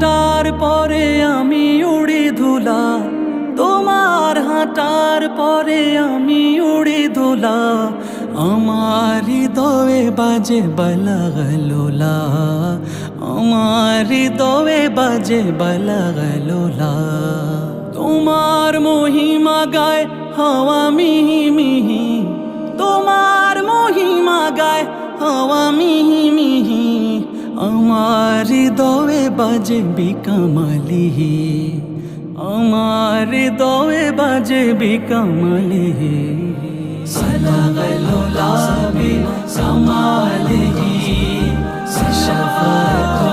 হাঁটার পরে আমি উড়ি ধুলা, তোমার হাঁটার পরে আমি উড়ি ধুলা। আমার হৃদয়ে বাজে বালাগালোলা, আমার হৃদয়ে বাজে বালাগালোলা। তোমার মহিমা গায় হাওয়া মিহি মিহি, তোমার মহিমা গায় হাওয়া মিহি মিহি। আমার হৃদয়ে বাজে বিকামালি, আমার হৃদয়ে বাজে বিকামালি। বালাগালোলা বিকামালিহি, সাশাফাতু